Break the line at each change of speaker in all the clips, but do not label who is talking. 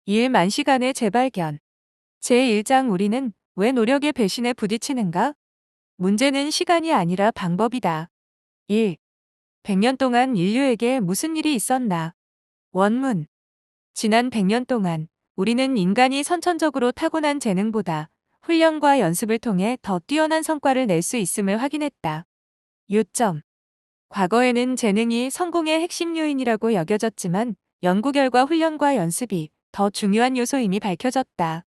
일 만시간의 재발견. 제1장 우리는 왜 노력의 배신에 부딪히는가? 문제는 시간이 아니라 방법이다. 1. 100년 동안 인류에게 무슨 일이 있었나? 원문. 지난 100년 동안 우리는 인간이 선천적으로 타고난 재능보다 훈련과 연습을 통해 더 뛰어난 성과를 낼 수 있음을 확인했다. 요점. 과거에는 재능이 성공의 핵심 요인이라고 여겨졌지만 연구 결과 훈련과 연습이 더 중요한 요소임이 밝혀졌다.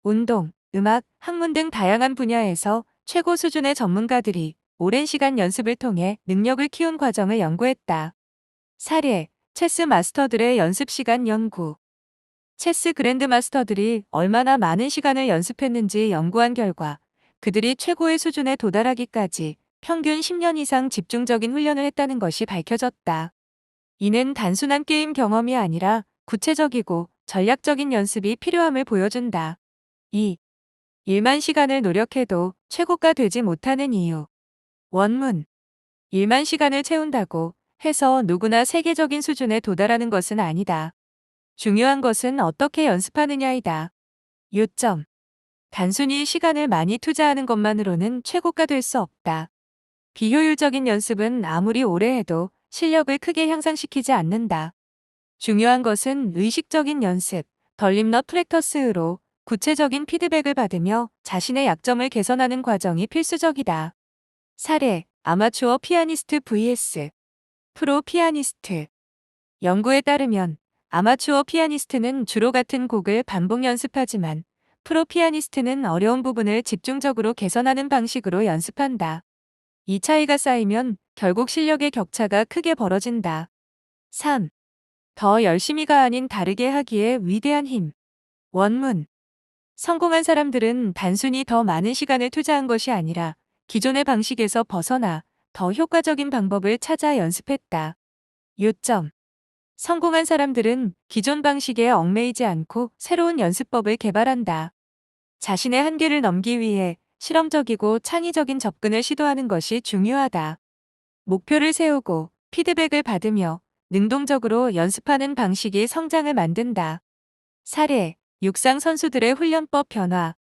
운동, 음악, 학문 등 다양한 분야에서 최고 수준의 전문가들이 오랜 시간 연습을 통해 능력을 키운 과정을 연구했다. 사례, 체스 마스터들의 연습 시간 연구. 체스 그랜드 마스터들이 얼마나 많은 시간을 연습했는지 연구한 결과 그들이 최고의 수준에 도달하기까지 평균 10년 이상 집중적인 훈련을 했다는 것이 밝혀졌다. 이는 단순한 게임 경험이 아니라 구체적이고 전략적인 연습이 필요함을 보여준다. 2. 1만 시간을 노력해도 최고가 되지 못하는 이유. 원문. 1만 시간을 채운다고 해서 누구나 세계적인 수준에 도달하는 것은 아니다. 중요한 것은 어떻게 연습하느냐이다. 요점. 단순히 시간을 많이 투자하는 것만으로는 최고가 될 수 없다. 비효율적인 연습은 아무리 오래 해도 실력을 크게 향상시키지 않는다. 중요한 것은 의식적인 연습, 덜림너 프랙터스로 구체적인 피드백을 받으며 자신의 약점을 개선하는 과정이 필수적이다. 사례, 아마추어 피아니스트 vs 프로 피아니스트. 연구에 따르면 아마추어 피아니스트는 주로 같은 곡을 반복 연습하지만 프로 피아니스트는 어려운 부분을 집중적으로 개선하는 방식으로 연습한다. 이 차이가 쌓이면 결국 실력의 격차가 크게 벌어진다. 3. 더 열심히가 아닌 다르게 하기에 위대한 힘. 원문. 성공한 사람들은 단순히 더 많은 시간을 투자한 것이 아니라 기존의 방식에서 벗어나 더 효과적인 방법을 찾아 연습했다. 요점. 성공한 사람들은 기존 방식에 얽매이지 않고 새로운 연습법을 개발한다. 자신의 한계를 넘기 위해 실험적이고 창의적인 접근을 시도하는 것이 중요하다. 목표를 세우고 피드백을 받으며 능동적으로 연습하는 방식이 성장을 만든다. 사례, 육상 선수들의 훈련법 변화.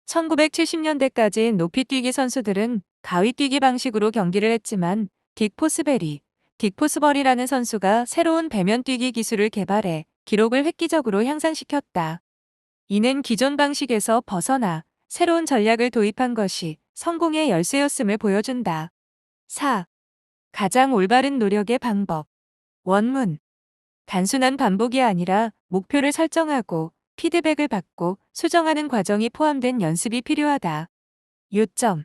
1970년대까지 높이뛰기 선수들은 가위뛰기 방식으로 경기를 했지만 딕 포스버리라는 선수가 새로운 배면뛰기 기술을 개발해 기록을 획기적으로 향상시켰다. 이는 기존 방식에서 벗어나 새로운 전략을 도입한 것이 성공의 열쇠였음을 보여준다. 4. 가장 올바른 노력의 방법. 원문. 단순한 반복이 아니라 목표를 설정하고 피드백을 받고 수정하는 과정이 포함된 연습이 필요하다. 요점.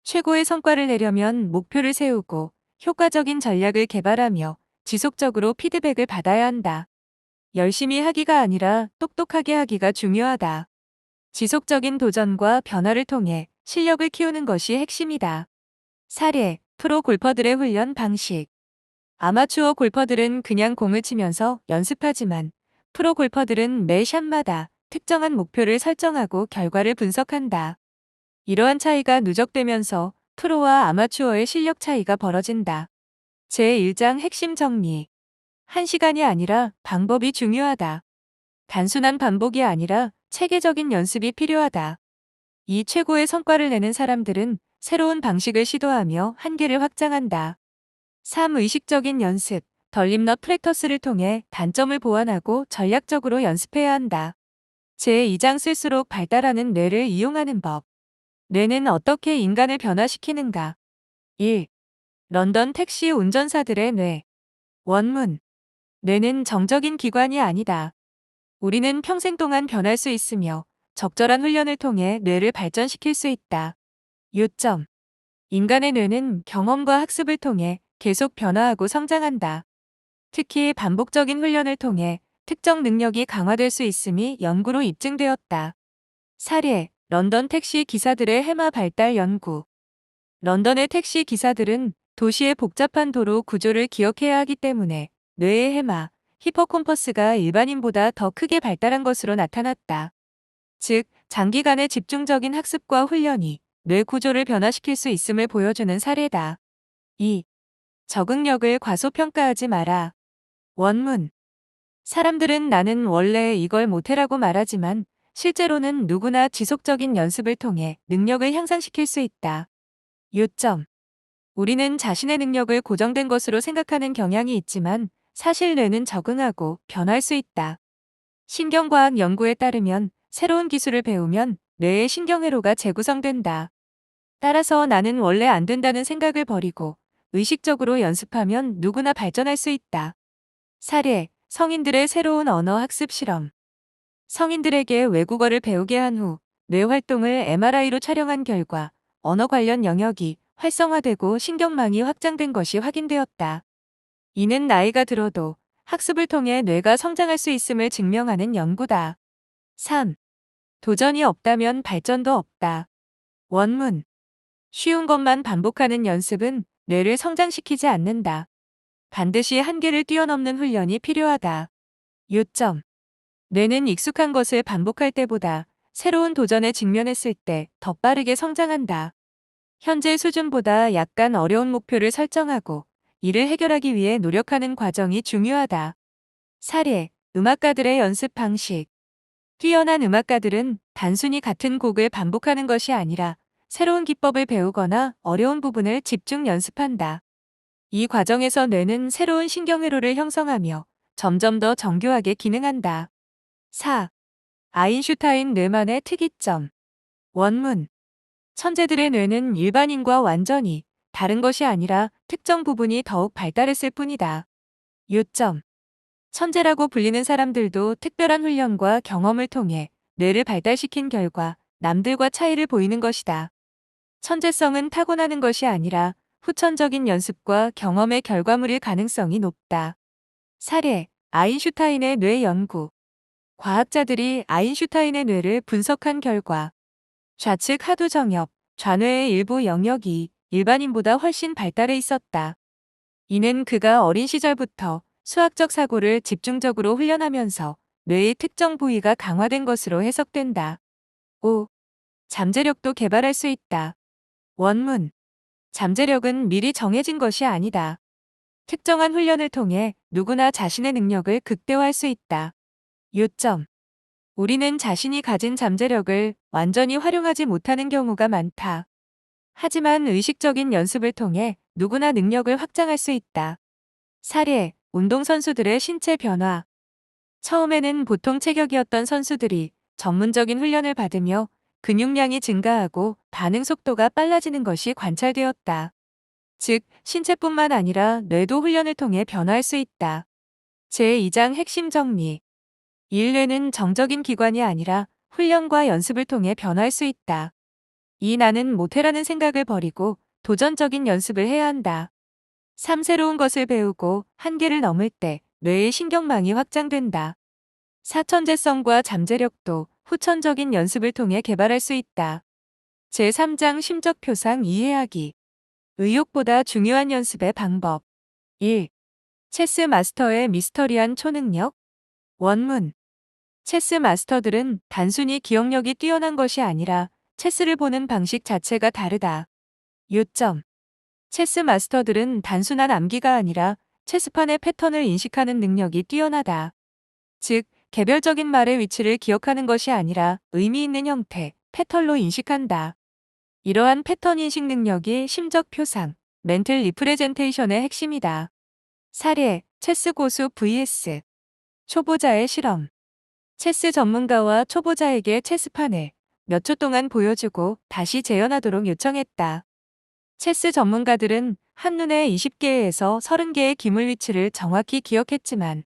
최고의 성과를 내려면 목표를 세우고 효과적인 전략을 개발하며 지속적으로 피드백을 받아야 한다. 열심히 하기가 아니라 똑똑하게 하기가 중요하다. 지속적인 도전과 변화를 통해 실력을 키우는 것이 핵심이다. 사례, 프로 골퍼들의 훈련 방식. 아마추어 골퍼들은 그냥 공을 치면서 연습하지만 프로 골퍼들은 매 샷마다 특정한 목표를 설정하고 결과를 분석한다. 이러한 차이가 누적되면서 프로와 아마추어의 실력 차이가 벌어진다. 제1장 핵심 정리. 한 시간이 아니라 방법이 중요하다. 단순한 반복이 아니라 체계적인 연습이 필요하다. 이 최고의 성과를 내는 사람들은 새로운 방식을 시도하며 한계를 확장한다. 3. 의식적인 연습, 덜림너 프랙터스를 통해 단점을 보완하고 전략적으로 연습해야 한다. 제2장 쓸수록 발달하는 뇌를 이용하는 법. 뇌는 어떻게 인간을 변화시키는가? 1. 런던 택시 운전사들의 뇌. 원문. 뇌는 정적인 기관이 아니다. 우리는 평생 동안 변할 수 있으며 적절한 훈련을 통해 뇌를 발전시킬 수 있다. 요점. 인간의 뇌는 경험과 학습을 통해 계속 변화하고 성장한다. 특히 반복적인 훈련을 통해 특정 능력이 강화될 수 있음이 연구로 입증되었다. 사례, 런던 택시 기사들의 해마 발달 연구. 런던의 택시 기사들은 도시의 복잡한 도로 구조를 기억해야 하기 때문에 뇌의 해마, 히포콤퍼스가 일반인보다 더 크게 발달한 것으로 나타났다. 즉, 장기간의 집중적인 학습과 훈련이 뇌 구조를 변화시킬 수 있음을 보여주는 사례다. 2. 적응력을 과소평가하지 마라. 원문. 사람들은 나는 원래 이걸 못해라고 말하지만 실제로는 누구나 지속적인 연습을 통해 능력을 향상시킬 수 있다. 요점. 우리는 자신의 능력을 고정된 것으로 생각하는 경향이 있지만 사실 뇌는 적응하고 변할 수 있다. 신경과학 연구에 따르면 새로운 기술을 배우면 뇌의 신경회로가 재구성된다. 따라서 나는 원래 안 된다는 생각을 버리고 의식적으로 연습하면 누구나 발전할 수 있다. 사례, 성인들의 새로운 언어 학습 실험. 성인들에게 외국어를 배우게 한 후 뇌 활동을 MRI로 촬영한 결과 언어 관련 영역이 활성화되고 신경망이 확장된 것이 확인되었다. 이는 나이가 들어도 학습을 통해 뇌가 성장할 수 있음을 증명하는 연구다. 3. 도전이 없다면 발전도 없다. 원문. 쉬운 것만 반복하는 연습은 뇌를 성장시키지 않는다. 반드시 한계를 뛰어넘는 훈련이 필요하다. 요점. 뇌는 익숙한 것을 반복할 때보다 새로운 도전에 직면했을 때 더 빠르게 성장한다. 현재 수준보다 약간 어려운 목표를 설정하고 이를 해결하기 위해 노력하는 과정이 중요하다. 사례, 음악가들의 연습 방식. 뛰어난 음악가들은 단순히 같은 곡을 반복하는 것이 아니라 새로운 기법을 배우거나 어려운 부분을 집중 연습한다. 이 과정에서 뇌는 새로운 신경회로를 형성하며 점점 더 정교하게 기능한다. 4. 아인슈타인 뇌만의 특이점. 원문. 천재들의 뇌는 일반인과 완전히 다른 것이 아니라 특정 부분이 더욱 발달했을 뿐이다. 요점. 천재라고 불리는 사람들도 특별한 훈련과 경험을 통해 뇌를 발달시킨 결과 남들과 차이를 보이는 것이다. 천재성은 타고나는 것이 아니라 후천적인 연습과 경험의 결과물일 가능성이 높다. 사례, 아인슈타인의 뇌 연구. 과학자들이 아인슈타인의 뇌를 분석한 결과 좌측 하두 정엽, 좌뇌의 일부 영역이 일반인보다 훨씬 발달해 있었다. 이는 그가 어린 시절부터 수학적 사고를 집중적으로 훈련하면서 뇌의 특정 부위가 강화된 것으로 해석된다. 5. 잠재력도 개발할 수 있다. 원문. 잠재력은 미리 정해진 것이 아니다. 특정한 훈련을 통해 누구나 자신의 능력을 극대화할 수 있다. 요점. 우리는 자신이 가진 잠재력을 완전히 활용하지 못하는 경우가 많다. 하지만 의식적인 연습을 통해 누구나 능력을 확장할 수 있다. 사례, 운동선수들의 신체 변화. 처음에는 보통 체격이었던 선수들이 전문적인 훈련을 받으며 근육량이 증가하고 반응 속도가 빨라지는 것이 관찰되었다. 즉, 신체뿐만 아니라 뇌도 훈련을 통해 변화할 수 있다. 제2장 핵심 정리. 인뇌는 정적인 기관이 아니라 훈련과 연습을 통해 변화할 수 있다. 이 나는 못해라는 생각을 버리고 도전적인 연습을 해야 한다. 3. 새로운 것을 배우고 한계를 넘을 때 뇌의 신경망이 확장된다. 4. 천재성과 잠재력도 후천적인 연습을 통해 개발할 수 있다. 제3장 심적 표상 이해하기. 의욕보다 중요한 연습의 방법. 1. 체스 마스터의 미스터리한 초능력. 원문. 체스 마스터들은 단순히 기억력이 뛰어난 것이 아니라 체스를 보는 방식 자체가 다르다. 요점. 체스 마스터들은 단순한 암기가 아니라 체스판의 패턴을 인식하는 능력이 뛰어나다. 즉, 개별적인 말의 위치를 기억하는 것이 아니라 의미 있는 형태, 패턴로 인식한다. 이러한 패턴 인식 능력이 심적 표상, 멘틀 리프레젠테이션의 핵심이다. 사례, 체스 고수 vs 초보자의 실험. 체스 전문가와 초보자에게 체스판을 몇 초 동안 보여주고 다시 재현하도록 요청했다. 체스 전문가들은 한눈에 20개에서 30개의 기물 위치를 정확히 기억했지만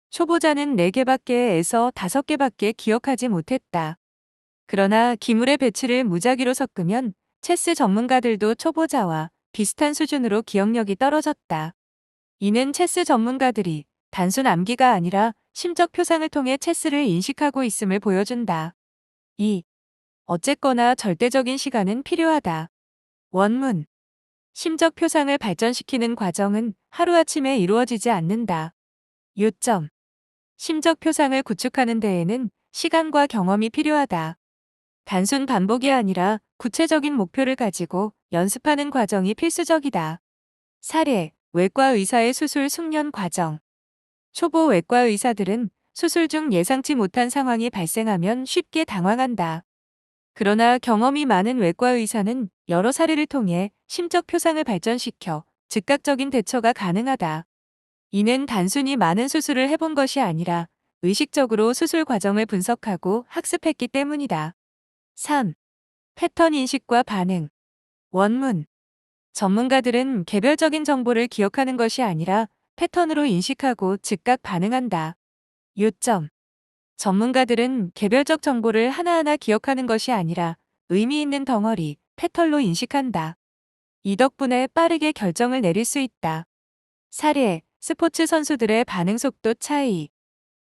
초보자는 4개밖에에서 5개밖에 기억하지 못했다. 그러나 기물의 배치를 무작위로 섞으면 체스 전문가들도 초보자와 비슷한 수준으로 기억력이 떨어졌다. 이는 체스 전문가들이 단순 암기가 아니라 심적 표상을 통해 체스를 인식하고 있음을 보여준다. 2. 어쨌거나 절대적인 시간은 필요하다. 원문. 심적 표상을 발전시키는 과정은 하루아침에 이루어지지 않는다. 요점. 심적 표상을 구축하는 데에는 시간과 경험이 필요하다. 단순 반복이 아니라 구체적인 목표를 가지고 연습하는 과정이 필수적이다. 사례, 외과 의사의 수술 숙련 과정. 초보 외과 의사들은 수술 중 예상치 못한 상황이 발생하면 쉽게 당황한다. 그러나 경험이 많은 외과 의사는 여러 사례를 통해 심적 표상을 발전시켜 즉각적인 대처가 가능하다. 이는 단순히 많은 수술을 해본 것이 아니라 의식적으로 수술 과정을 분석하고 학습했기 때문이다. 3. 패턴 인식과 반응. 원문. 전문가들은 개별적인 정보를 기억하는 것이 아니라 패턴으로 인식하고 즉각 반응한다. 요점. 전문가들은 개별적 정보를 하나하나 기억하는 것이 아니라 의미 있는 덩어리, 패턴로 인식한다. 이 덕분에 빠르게 결정을 내릴 수 있다. 사례, 스포츠 선수들의 반응 속도 차이.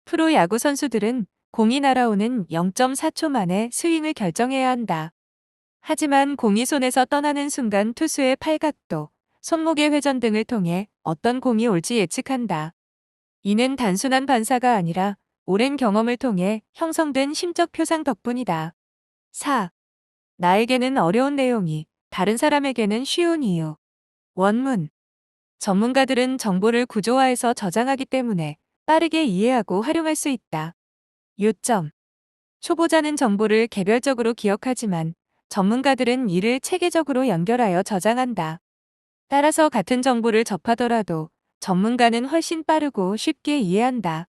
프로 야구 선수들은 공이 날아오는 0.4초 만에 스윙을 결정해야 한다. 하지만 공이 손에서 떠나는 순간 투수의 팔각도, 손목의 회전 등을 통해 어떤 공이 올지 예측한다. 이는 단순한 반사가 아니라 오랜 경험을 통해 형성된 심적 표상 덕분이다. 4. 나에게는 어려운 내용이 다른 사람에게는 쉬운 이유. 원문. 전문가들은 정보를 구조화해서 저장하기 때문에 빠르게 이해하고 활용할 수 있다. 요점. 초보자는 정보를 개별적으로 기억하지만 전문가들은 이를 체계적으로 연결하여 저장한다. 따라서 같은 정보를 접하더라도 전문가는 훨씬 빠르고 쉽게 이해한다.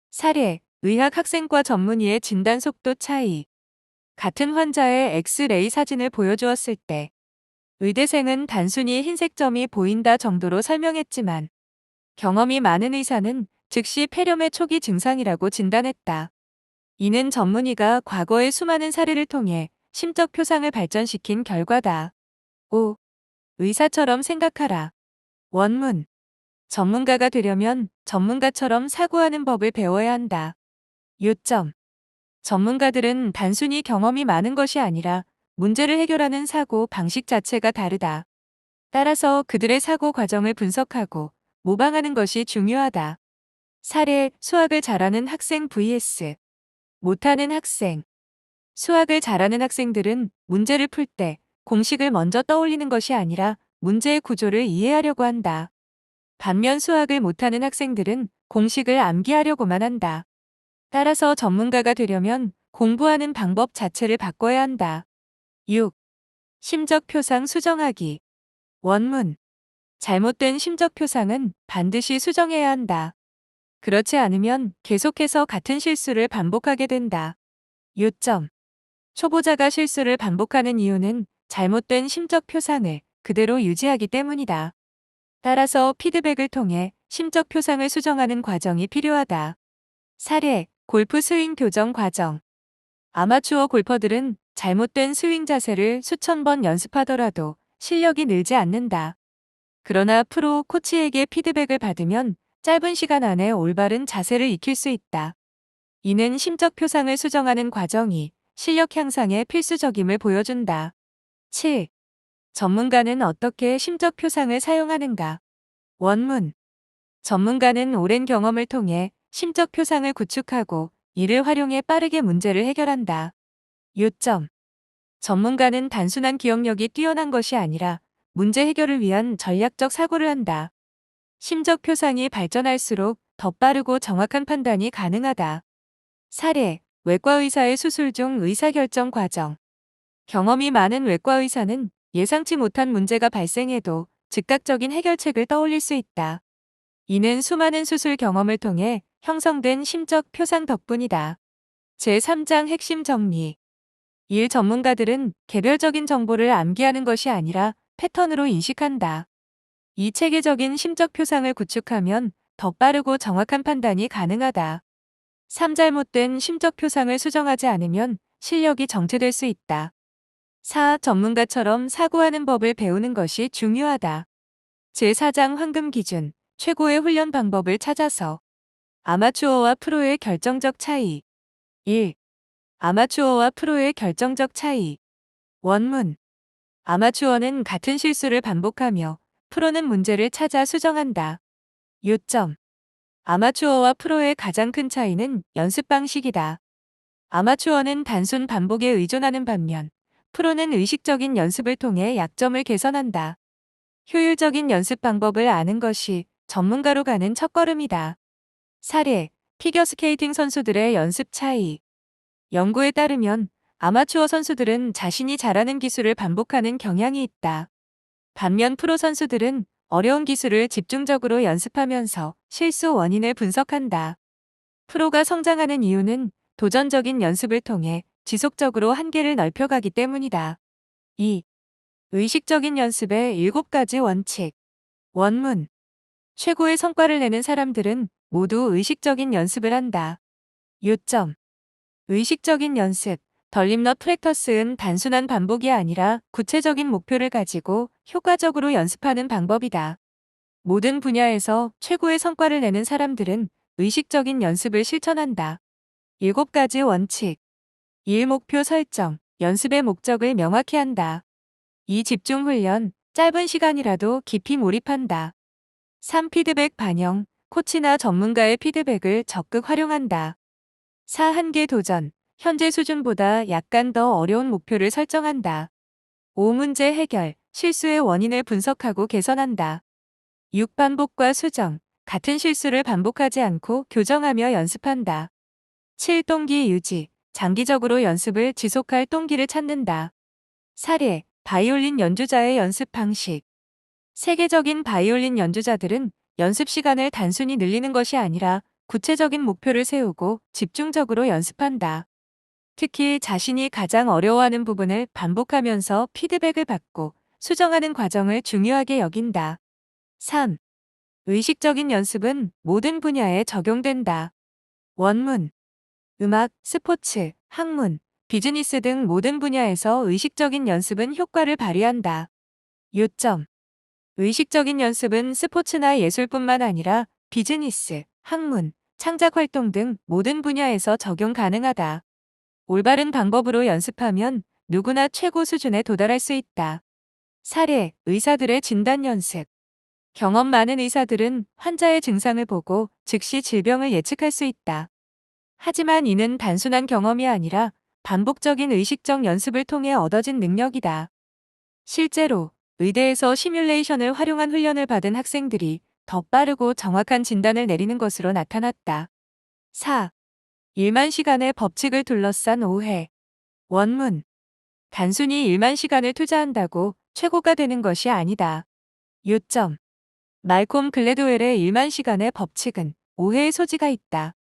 사례, 의학 학생과 전문의의 진단 속도 차이. 같은 환자의 엑스레이 사진을 보여주었을 때 의대생은 단순히 흰색 점이 보인다 정도로 설명했지만 경험이 많은 의사는 즉시 폐렴의 초기 증상이라고 진단했다. 이는 전문의가 과거의 수많은 사례를 통해 심적 표상을 발전시킨 결과다. 5. 의사처럼 생각하라. 원문. 전문가가 되려면 전문가처럼 사고하는 법을 배워야 한다. 요점. 전문가들은 단순히 경험이 많은 것이 아니라 문제를 해결하는 사고 방식 자체가 다르다. 따라서 그들의 사고 과정을 분석하고 모방하는 것이 중요하다. 사례, 수학을 잘하는 학생 vs 못하는 학생. 수학을 잘하는 학생들은 문제를 풀 때 공식을 먼저 떠올리는 것이 아니라 문제의 구조를 이해하려고 한다. 반면 수학을 못하는 학생들은 공식을 암기하려고만 한다. 따라서 전문가가 되려면 공부하는 방법 자체를 바꿔야 한다. 6. 심적 표상 수정하기. 원문. 잘못된 심적 표상은 반드시 수정해야 한다. 그렇지 않으면 계속해서 같은 실수를 반복하게 된다. 요점. 초보자가 실수를 반복하는 이유는 잘못된 심적 표상을 그대로 유지하기 때문이다. 따라서 피드백을 통해 심적 표상을 수정하는 과정이 필요하다. 사례, 골프 스윙 교정 과정. 아마추어 골퍼들은 잘못된 스윙 자세를 수천 번 연습하더라도 실력이 늘지 않는다. 그러나 프로 코치에게 피드백을 받으면 짧은 시간 안에 올바른 자세를 익힐 수 있다. 이는 심적 표상을 수정하는 과정이 실력 향상에 필수적임을 보여준다. 7. 전문가는 어떻게 심적 표상을 사용하는가? 원문. 전문가는 오랜 경험을 통해 심적 표상을 구축하고 이를 활용해 빠르게 문제를 해결한다. 요점. 전문가는 단순한 기억력이 뛰어난 것이 아니라 문제 해결을 위한 전략적 사고를 한다. 심적 표상이 발전할수록 더 빠르고 정확한 판단이 가능하다. 사례, 외과 의사의 수술 중 의사결정 과정. 경험이 많은 외과 의사는 예상치 못한 문제가 발생해도 즉각적인 해결책을 떠올릴 수 있다. 이는 수많은 수술 경험을 통해 형성된 심적 표상 덕분이다. 제3장 핵심 정리. 일 전문가들은 개별적인 정보를 암기하는 것이 아니라 패턴으로 인식한다. 이 체계적인 심적 표상을 구축하면 더 빠르고 정확한 판단이 가능하다. 3. 잘못된 심적 표상을 수정하지 않으면 실력이 정체될 수 있다. 4. 전문가처럼 사고하는 법을 배우는 것이 중요하다. 제4장 황금 기준, 최고의 훈련 방법을 찾아서. 아마추어와 프로의 결정적 차이. 1. 아마추어와 프로의 결정적 차이. 원문. 아마추어는 같은 실수를 반복하며 프로는 문제를 찾아 수정한다. 요점. 아마추어와 프로의 가장 큰 차이는 연습 방식이다. 아마추어는 단순 반복에 의존하는 반면 프로는 의식적인 연습을 통해 약점을 개선한다. 효율적인 연습 방법을 아는 것이 전문가로 가는 첫걸음이다. 사례, 피겨스케이팅 선수들의 연습 차이. 연구에 따르면 아마추어 선수들은 자신이 잘하는 기술을 반복하는 경향이 있다. 반면 프로 선수들은 어려운 기술을 집중적으로 연습하면서 실수 원인을 분석한다. 프로가 성장하는 이유는 도전적인 연습을 통해 지속적으로 한계를 넓혀가기 때문이다. 2. 의식적인 연습의 7가지 원칙. 원문. 최고의 성과를 내는 사람들은 모두 의식적인 연습을 한다. 요점. 의식적인 연습, 덜림넛 프랙터스는 단순한 반복이 아니라 구체적인 목표를 가지고 효과적으로 연습하는 방법이다. 모든 분야에서 최고의 성과를 내는 사람들은 의식적인 연습을 실천한다. 7가지 원칙. 1. 목표 설정, 연습의 목적을 명확히 한다. 2. 집중 훈련, 짧은 시간이라도 깊이 몰입한다. 3. 피드백 반영, 코치나 전문가의 피드백을 적극 활용한다. 4. 한계 도전, 현재 수준보다 약간 더 어려운 목표를 설정한다. 5. 문제 해결, 실수의 원인을 분석하고 개선한다. 6. 반복과 수정, 같은 실수를 반복하지 않고 교정하며 연습한다. 7. 동기 유지, 장기적으로 연습을 지속할 동기를 찾는다. 사례, 바이올린 연주자의 연습 방식. 세계적인 바이올린 연주자들은 연습 시간을 단순히 늘리는 것이 아니라 구체적인 목표를 세우고 집중적으로 연습한다. 특히 자신이 가장 어려워하는 부분을 반복하면서 피드백을 받고 수정하는 과정을 중요하게 여긴다. 3. 의식적인 연습은 모든 분야에 적용된다. 원문. 음악, 스포츠, 학문, 비즈니스 등 모든 분야에서 의식적인 연습은 효과를 발휘한다. 요점. 의식적인 연습은 스포츠나 예술뿐만 아니라 비즈니스, 학문, 창작 활동 등 모든 분야에서 적용 가능하다. 올바른 방법으로 연습하면 누구나 최고 수준에 도달할 수 있다. 사례, 의사들의 진단 연습. 경험 많은 의사들은 환자의 증상을 보고 즉시 질병을 예측할 수 있다. 하지만 이는 단순한 경험이 아니라 반복적인 의식적 연습을 통해 얻어진 능력이다. 실제로 의대에서 시뮬레이션을 활용한 훈련을 받은 학생들이 더 빠르고 정확한 진단을 내리는 것으로 나타났다. 4. 1만 시간의 법칙을 둘러싼 오해. 원문. 단순히 1만 시간을 투자한다고 최고가 되는 것이 아니다. 요점. 말콤 글래드웰의 1만 시간의 법칙은 오해의 소지가 있다.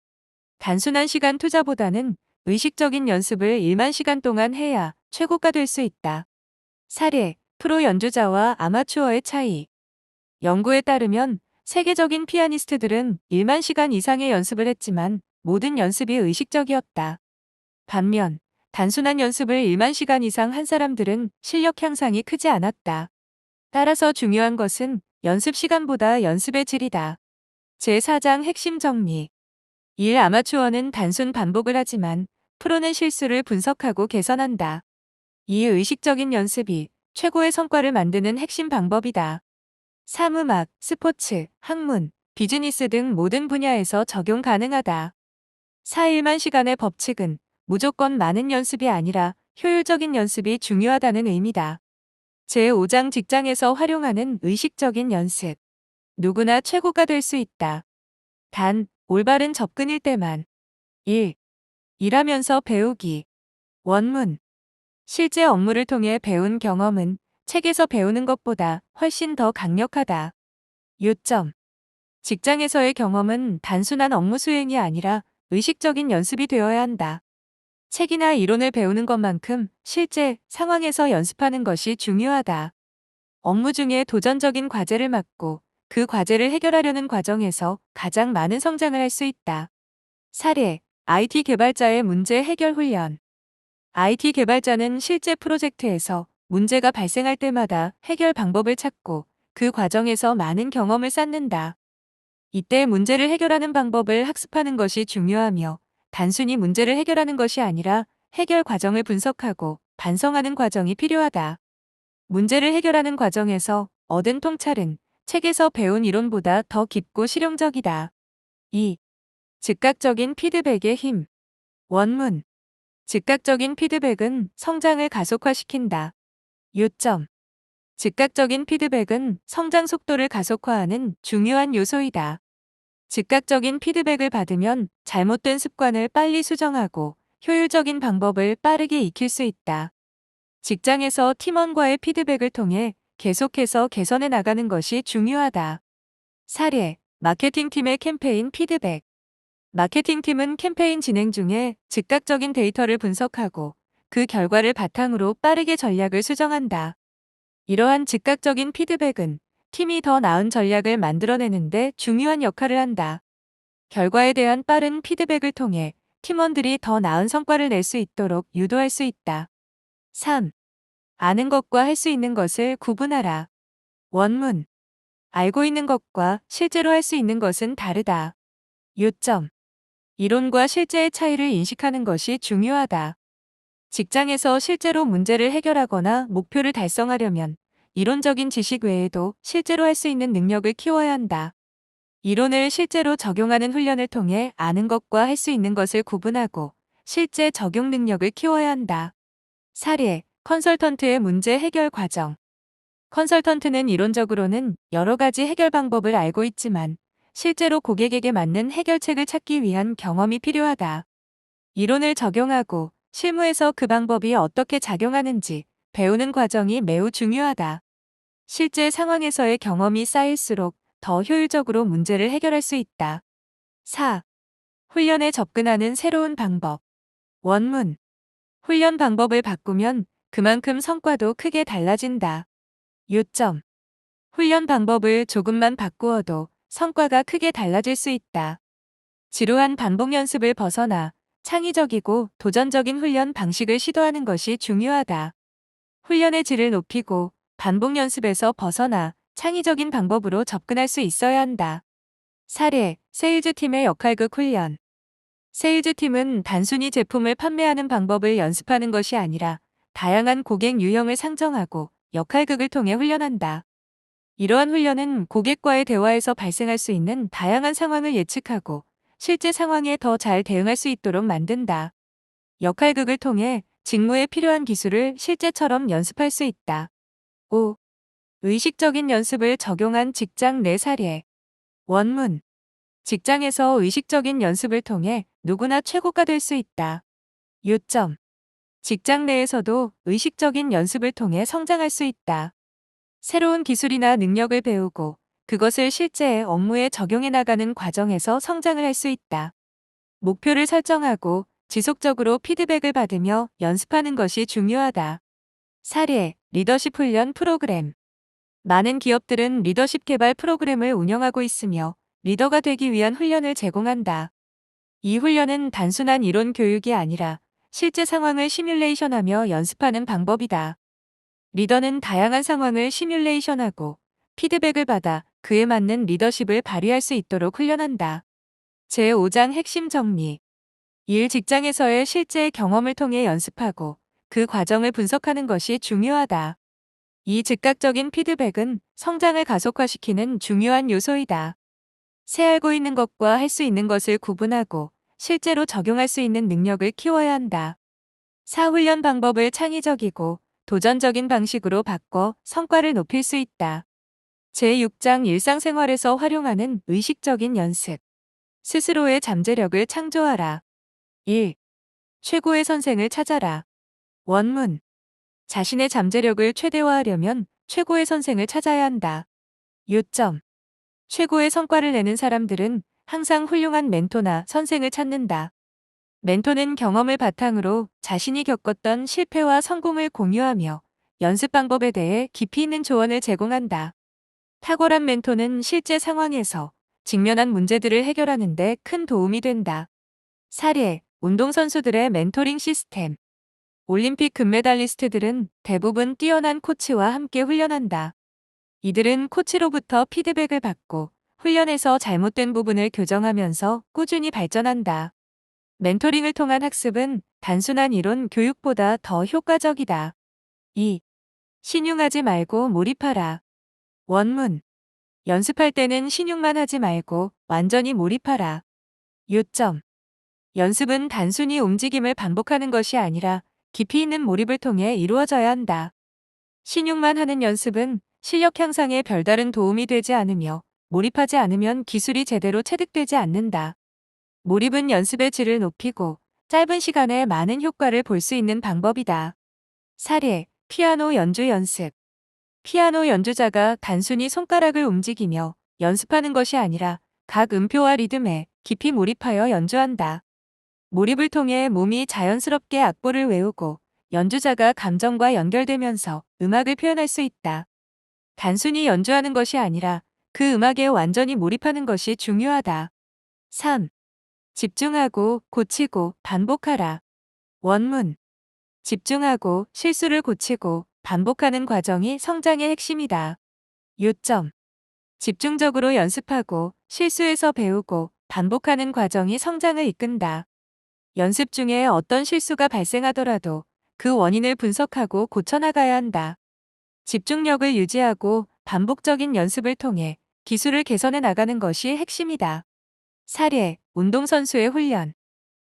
단순한 시간 투자보다는 의식적인 연습을 1만 시간 동안 해야 최고가 될 수 있다. 사례, 프로 연주자와 아마추어의 차이. 연구에 따르면 세계적인 피아니스트들은 1만 시간 이상의 연습을 했지만 모든 연습이 의식적이었다. 반면 단순한 연습을 1만 시간 이상 한 사람들은 실력 향상이 크지 않았다. 따라서 중요한 것은 연습 시간보다 연습의 질이다. 제4장 핵심 정리. 1. 아마추어는 단순 반복을 하지만 프로는 실수를 분석하고 개선한다. 2. 의식적인 연습이 최고의 성과를 만드는 핵심 방법이다. 3. 음악, 스포츠, 학문, 비즈니스 등 모든 분야에서 적용 가능하다. 4. 1만 시간의 법칙은 무조건 많은 연습이 아니라 효율적인 연습이 중요하다는 의미다. 제5장 직장에서 활용하는 의식적인 연습. 누구나 최고가 될 수 있다. 단, 올바른 접근일 때만. 1. 일하면서 배우기. 원문. 실제 업무를 통해 배운 경험은 책에서 배우는 것보다 훨씬 더 강력하다. 요점. 직장에서의 경험은 단순한 업무 수행이 아니라 의식적인 연습이 되어야 한다. 책이나 이론을 배우는 것만큼 실제 상황에서 연습하는 것이 중요하다. 업무 중에 도전적인 과제를 맡고 그 과제를 해결하려는 과정에서 가장 많은 성장을 할 수 있다. 사례, IT 개발자의 문제 해결 훈련. IT 개발자는 실제 프로젝트에서 문제가 발생할 때마다 해결 방법을 찾고 그 과정에서 많은 경험을 쌓는다. 이때 문제를 해결하는 방법을 학습하는 것이 중요하며 단순히 문제를 해결하는 것이 아니라 해결 과정을 분석하고 반성하는 과정이 필요하다. 문제를 해결하는 과정에서 얻은 통찰은 책에서 배운 이론보다 더 깊고 실용적이다. 2. 즉각적인 피드백의 힘. 원문. 즉각적인 피드백은 성장을 가속화시킨다. 요점. 즉각적인 피드백은 성장 속도를 가속화하는 중요한 요소이다. 즉각적인 피드백을 받으면 잘못된 습관을 빨리 수정하고 효율적인 방법을 빠르게 익힐 수 있다. 직장에서 팀원과의 피드백을 통해 계속해서 개선해 나가는 것이 중요하다. 사례, 마케팅팀의 캠페인 피드백. 마케팅팀은 캠페인 진행 중에 즉각적인 데이터를 분석하고 그 결과를 바탕으로 빠르게 전략을 수정한다. 이러한 즉각적인 피드백은 팀이 더 나은 전략을 만들어내는데 중요한 역할을 한다. 결과에 대한 빠른 피드백을 통해 팀원들이 더 나은 성과를 낼 수 있도록 유도할 수 있다. 3. 아는 것과 할 수 있는 것을 구분하라. 원문. 알고 있는 것과 실제로 할 수 있는 것은 다르다. 요점. 이론과 실제의 차이를 인식하는 것이 중요하다. 직장에서 실제로 문제를 해결하거나 목표를 달성하려면 이론적인 지식 외에도 실제로 할 수 있는 능력을 키워야 한다. 이론을 실제로 적용하는 훈련을 통해 아는 것과 할 수 있는 것을 구분하고 실제 적용 능력을 키워야 한다. 사례, 컨설턴트의 문제 해결 과정. 컨설턴트는 이론적으로는 여러 가지 해결 방법을 알고 있지만 실제로 고객에게 맞는 해결책을 찾기 위한 경험이 필요하다. 이론을 적용하고 실무에서 그 방법이 어떻게 작용하는지 배우는 과정이 매우 중요하다. 실제 상황에서의 경험이 쌓일수록 더 효율적으로 문제를 해결할 수 있다. 4. 훈련에 접근하는 새로운 방법. 원문. 훈련 방법을 바꾸면 그만큼 성과도 크게 달라진다. 요점. 훈련 방법을 조금만 바꾸어도 성과가 크게 달라질 수 있다. 지루한 반복 연습을 벗어나 창의적이고 도전적인 훈련 방식을 시도하는 것이 중요하다. 훈련의 질을 높이고 반복 연습에서 벗어나 창의적인 방법으로 접근할 수 있어야 한다. 사례, 세일즈팀의 역할극 훈련. 세일즈팀은 단순히 제품을 판매하는 방법을 연습하는 것이 아니라 다양한 고객 유형을 상정하고 역할극을 통해 훈련한다. 이러한 훈련은 고객과의 대화에서 발생할 수 있는 다양한 상황을 예측하고 실제 상황에 더 잘 대응할 수 있도록 만든다. 역할극을 통해 직무에 필요한 기술을 실제처럼 연습할 수 있다. 5. 의식적인 연습을 적용한 직장 내 사례. 원문. 직장에서 의식적인 연습을 통해 누구나 최고가 될 수 있다. 요점. 직장 내에서도 의식적인 연습을 통해 성장할 수 있다. 새로운 기술이나 능력을 배우고 그것을 실제 업무에 적용해 나가는 과정에서 성장을 할 수 있다. 목표를 설정하고 지속적으로 피드백을 받으며 연습하는 것이 중요하다. 사례, 리더십 훈련 프로그램. 많은 기업들은 리더십 개발 프로그램을 운영하고 있으며 리더가 되기 위한 훈련을 제공한다. 이 훈련은 단순한 이론 교육이 아니라 실제 상황을 시뮬레이션하며 연습하는 방법이다. 리더는 다양한 상황을 시뮬레이션하고 피드백을 받아 그에 맞는 리더십을 발휘할 수 있도록 훈련한다. 제5장 핵심 정리. 일 직장에서의 실제 경험을 통해 연습하고 그 과정을 분석하는 것이 중요하다. 이 즉각적인 피드백은 성장을 가속화시키는 중요한 요소이다. 새 알고 있는 것과 할 수 있는 것을 구분하고 실제로 적용할 수 있는 능력을 키워야 한다. 4. 훈련 방법을 창의적이고 도전적인 방식으로 바꿔 성과를 높일 수 있다. 제6장 일상생활에서 활용하는 의식적인 연습. 스스로의 잠재력을 창조하라. 1. 최고의 선생을 찾아라. 원문. 자신의 잠재력을 최대화하려면 최고의 선생을 찾아야 한다. 요점. 최고의 성과를 내는 사람들은 항상 훌륭한 멘토나 선생을 찾는다. 멘토는 경험을 바탕으로 자신이 겪었던 실패와 성공을 공유하며 연습 방법에 대해 깊이 있는 조언을 제공한다. 탁월한 멘토는 실제 상황에서 직면한 문제들을 해결하는 데 큰 도움이 된다. 사례, 운동선수들의 멘토링 시스템. 올림픽 금메달리스트들은 대부분 뛰어난 코치와 함께 훈련한다. 이들은 코치로부터 피드백을 받고 훈련에서 잘못된 부분을 교정하면서 꾸준히 발전한다. 멘토링을 통한 학습은 단순한 이론 교육보다 더 효과적이다. 2. 신용하지 말고 몰입하라. 원문. 연습할 때는 신용만 하지 말고 완전히 몰입하라. 요점. 연습은 단순히 움직임을 반복하는 것이 아니라 깊이 있는 몰입을 통해 이루어져야 한다. 신용만 하는 연습은 실력 향상에 별다른 도움이 되지 않으며 몰입하지 않으면 기술이 제대로 체득되지 않는다. 몰입은 연습의 질을 높이고 짧은 시간에 많은 효과를 볼 수 있는 방법이다. 사례, 피아노 연주 연습. 피아노 연주자가 단순히 손가락을 움직이며 연습하는 것이 아니라 각 음표와 리듬에 깊이 몰입하여 연주한다. 몰입을 통해 몸이 자연스럽게 악보를 외우고 연주자가 감정과 연결되면서 음악을 표현할 수 있다. 단순히 연주하는 것이 아니라 그 음악에 완전히 몰입하는 것이 중요하다. 3. 집중하고 고치고 반복하라. 원문. 집중하고 실수를 고치고 반복하는 과정이 성장의 핵심이다. 요점. 집중적으로 연습하고 실수에서 배우고 반복하는 과정이 성장을 이끈다. 연습 중에 어떤 실수가 발생하더라도 그 원인을 분석하고 고쳐나가야 한다. 집중력을 유지하고 반복적인 연습을 통해 기술을 개선해 나가는 것이 핵심이다. 사례, 운동선수의 훈련.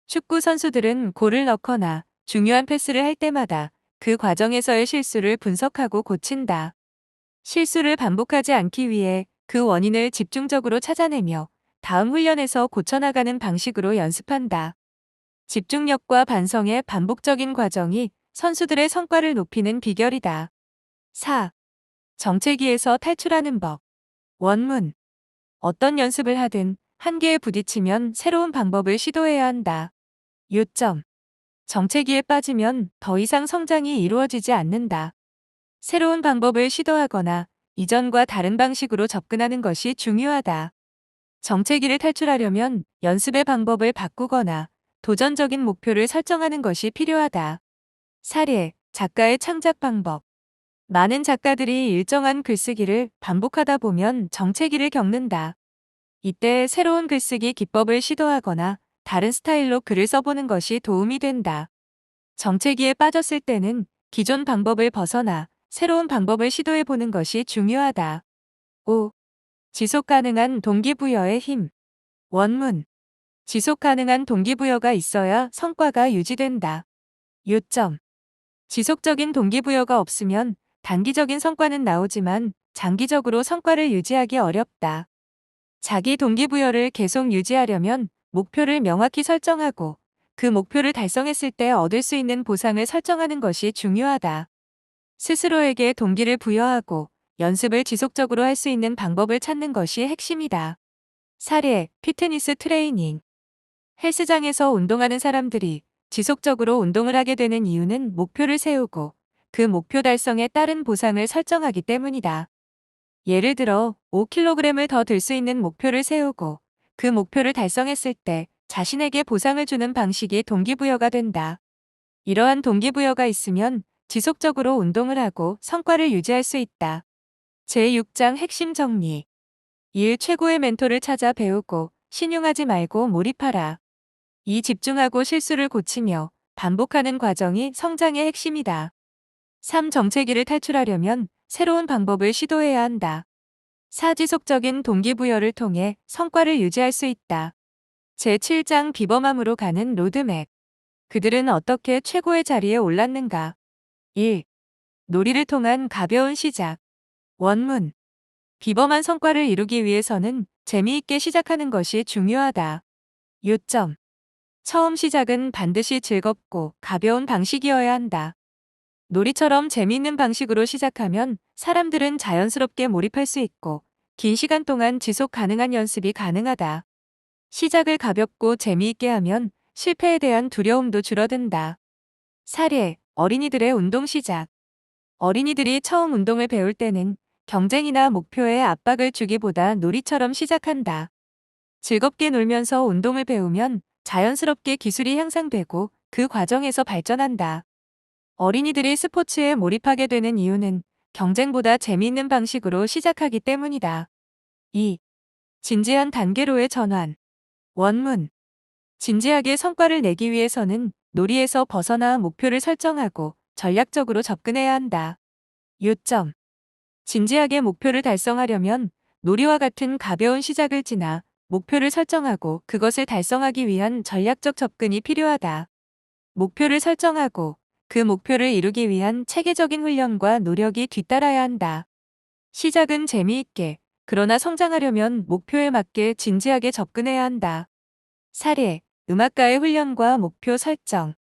축구 선수들은 골을 넣거나 중요한 패스를 할 때마다 그 과정에서의 실수를 분석하고 고친다. 실수를 반복하지 않기 위해 그 원인을 집중적으로 찾아내며 다음 훈련에서 고쳐나가는 방식으로 연습한다. 집중력과 반성의 반복적인 과정이 선수들의 성과를 높이는 비결이다. 4. 정체기에서 탈출하는 법. 원문. 어떤 연습을 하든 한계에 부딪히면 새로운 방법을 시도해야 한다. 요점. 정체기에 빠지면 더 이상 성장이 이루어지지 않는다. 새로운 방법을 시도하거나 이전과 다른 방식으로 접근하는 것이 중요하다. 정체기를 탈출하려면 연습의 방법을 바꾸거나 도전적인 목표를 설정하는 것이 필요하다. 사례, 작가의 창작 방법. 많은 작가들이 일정한 글쓰기를 반복하다 보면 정체기를 겪는다. 이때 새로운 글쓰기 기법을 시도하거나 다른 스타일로 글을 써보는 것이 도움이 된다. 정체기에 빠졌을 때는 기존 방법을 벗어나 새로운 방법을 시도해보는 것이 중요하다. 5. 지속 가능한 동기부여의 힘. 원문. 지속 가능한 동기부여가 있어야 성과가 유지된다. 요점. 지속적인 동기부여가 없으면 단기적인 성과는 나오지만 장기적으로 성과를 유지하기 어렵다. 자기 동기부여를 계속 유지하려면 목표를 명확히 설정하고 그 목표를 달성했을 때 얻을 수 있는 보상을 설정하는 것이 중요하다. 스스로에게 동기를 부여하고 연습을 지속적으로 할 수 있는 방법을 찾는 것이 핵심이다. 사례, 피트니스 트레이닝. 헬스장에서 운동하는 사람들이 지속적으로 운동을 하게 되는 이유는 목표를 세우고 그 목표 달성에 따른 보상을 설정하기 때문이다. 예를 들어 5kg을 더 들 수 있는 목표를 세우고 그 목표를 달성했을 때 자신에게 보상을 주는 방식이 동기부여가 된다. 이러한 동기부여가 있으면 지속적으로 운동을 하고 성과를 유지할 수 있다. 제6장 핵심 정리. 1. 최고의 멘토를 찾아 배우고 신용하지 말고 몰입하라. 2. 집중하고 실수를 고치며 반복하는 과정이 성장의 핵심이다. 3. 정체기를 탈출하려면 새로운 방법을 시도해야 한다. 4. 지속적인 동기부여를 통해 성과를 유지할 수 있다. 제7장 비범함으로 가는 로드맵. 그들은 어떻게 최고의 자리에 올랐는가? 1. 놀이를 통한 가벼운 시작. 원문. 비범한 성과를 이루기 위해서는 재미있게 시작하는 것이 중요하다. 요점. 처음 시작은 반드시 즐겁고 가벼운 방식이어야 한다. 놀이처럼 재미있는 방식으로 시작하면 사람들은 자연스럽게 몰입할 수 있고 긴 시간 동안 지속 가능한 연습이 가능하다. 시작을 가볍고 재미있게 하면 실패에 대한 두려움도 줄어든다. 사례, 어린이들의 운동 시작. 어린이들이 처음 운동을 배울 때는 경쟁이나 목표에 압박을 주기보다 놀이처럼 시작한다. 즐겁게 놀면서 운동을 배우면 자연스럽게 기술이 향상되고 그 과정에서 발전한다. 어린이들이 스포츠에 몰입하게 되는 이유는 경쟁보다 재미있는 방식으로 시작하기 때문이다. 2. 진지한 단계로의 전환. 원문. 진지하게 성과를 내기 위해서는 놀이에서 벗어나 목표를 설정하고 전략적으로 접근해야 한다. 요점. 진지하게 목표를 달성하려면 놀이와 같은 가벼운 시작을 지나 목표를 설정하고 그것을 달성하기 위한 전략적 접근이 필요하다. 목표를 설정하고 그 목표를 이루기 위한 체계적인 훈련과 노력이 뒤따라야 한다. 시작은 재미있게, 그러나 성장하려면 목표에 맞게 진지하게 접근해야 한다. 사례, 음악가의 훈련과 목표 설정.